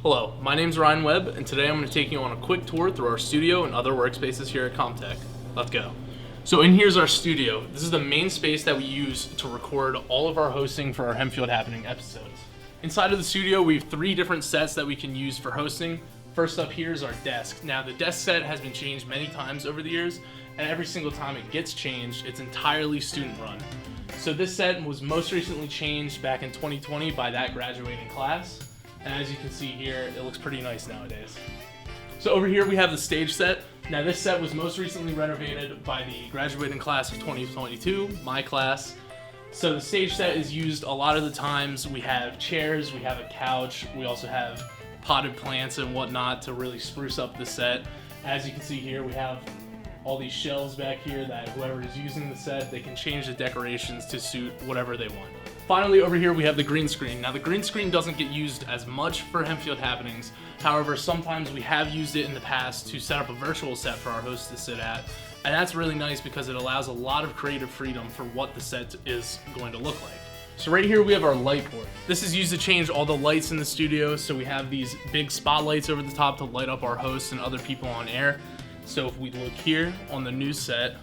Hello, my name's Ryan Webb, and today I'm going to take you on a quick tour through our studio and other workspaces here at Comm. Let's go. So in here's our studio. This is the main space that we use to record all of our hosting for our Hempfield Happening episodes. Inside of the studio, we have 3 different sets that we can use for hosting. First up here is our desk. Now the desk set has been changed many times over the years, and every single time it gets changed, it's entirely student run. So this set was most recently changed back in 2020 by that graduating class. And as you can see here, it looks pretty nice nowadays. So over here we have the stage set. Now this set was most recently renovated by the graduating class of 2022, my class. So the stage set is used a lot of the times. We have chairs, we have a couch, we also have potted plants and whatnot to really spruce up the set. As you can see here, we have all these shelves back here that whoever is using the set, they can change the decorations to suit whatever they want. Finally, over here we have the green screen. Now the green screen doesn't get used as much for Hempfield Happenings. However, sometimes we have used it in the past to set up a virtual set for our hosts to sit at. And that's really nice because it allows a lot of creative freedom for what the set is going to look like. So right here we have our light board. This is used to change all the lights in the studio. So we have these big spotlights over the top to light up our hosts and other people on air. So if we look here on the new set,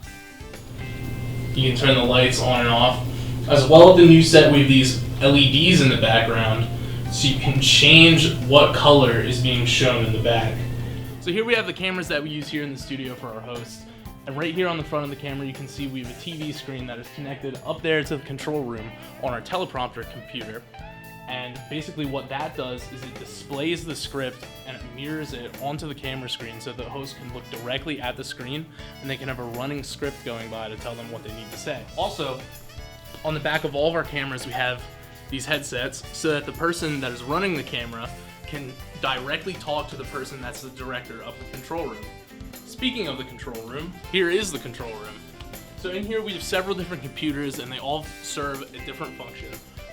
you can turn the lights on and off. As well as the new set, we have these LEDs in the background, so you can change what color is being shown in the back. So here we have the cameras that we use here in the studio for our hosts. And right here on the front of the camera, you can see we have a TV screen that is connected up there to the control room on our teleprompter computer. And basically what that does is it displays the script and it mirrors it onto the camera screen so the host can look directly at the screen and they can have a running script going by to tell them what they need to say. Also, on the back of all of our cameras, we have these headsets so that the person that is running the camera can directly talk to the person that's the director of the control room. Speaking of the control room, here is the control room. So in here we have several different computers and they all serve a different function.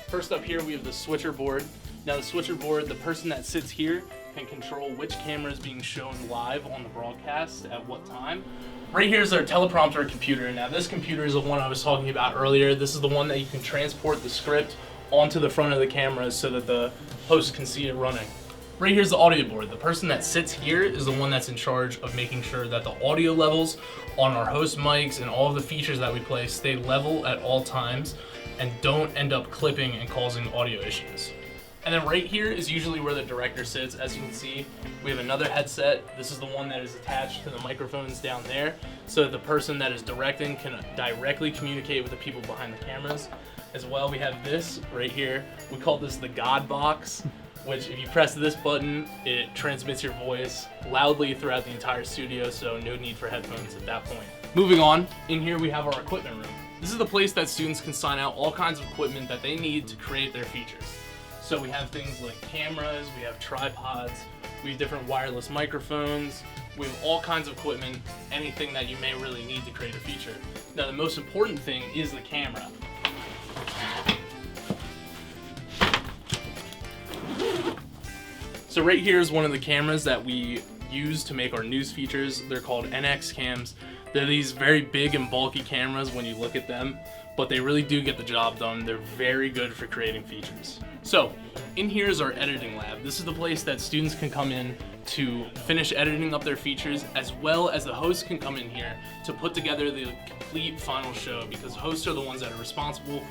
First up here we have the switcher board. Now the switcher board, the person that sits here can control which camera is being shown live on the broadcast at what time. Right here is our teleprompter computer. Now this computer is the one I was talking about earlier. This is the one that you can transport the script onto the front of the camera so that the host can see it running. Right here's the audio board. The person that sits here is the one that's in charge of making sure that the audio levels on our host mics and all of the features that we play stay level at all times and don't end up clipping and causing audio issues. And then right here is usually where the director sits. As you can see, we have another headset. This is the one that is attached to the microphones down there so that the person that is directing can directly communicate with the people behind the cameras. As well, we have this right here. We call this the God box, which if you press this button, it transmits your voice loudly throughout the entire studio, so no need for headphones at that point. Moving on, in here we have our equipment room. This is the place that students can sign out all kinds of equipment that they need to create their features. So we have things like cameras, we have tripods, we have different wireless microphones, we have all kinds of equipment, anything that you may really need to create a feature. Now the most important thing is the camera. So right here is one of the cameras that we use to make our news features. They're called NX cams. They're these very big and bulky cameras when you look at them, but they really do get the job done. They're very good for creating features. So in here is our editing lab. This is the place that students can come in to finish editing up their features, as well as the hosts can come in here to put together the complete final show, because hosts are the ones that are responsible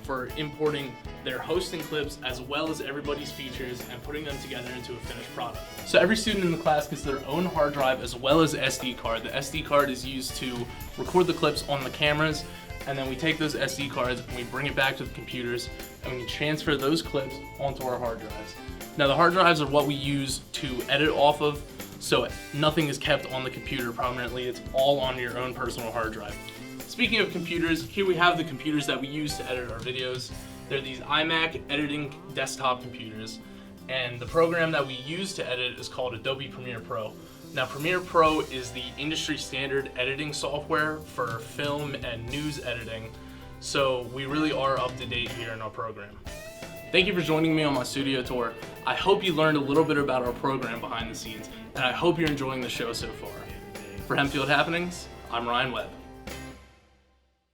for importing their hosting clips as well as everybody's features and putting them together into a finished product. So every student in the class gets their own hard drive as well as SD card. The SD card is used to record the clips on the cameras, and then we take those SD cards and we bring it back to the computers and we can transfer those clips onto our hard drives. Now the hard drives are what we use to edit off of, so nothing is kept on the computer permanently. It's all on your own personal hard drive. Speaking of computers, here we have the computers that we use to edit our videos. They're these iMac editing desktop computers, and the program that we use to edit is called Adobe Premiere Pro. Now Premiere Pro is the industry standard editing software for film and news editing, so we really are up to date here in our program. Thank you for joining me on my studio tour. I hope you learned a little bit about our program behind the scenes, and I hope you're enjoying the show so far. For Hempfield Happenings, I'm Ryan Webb.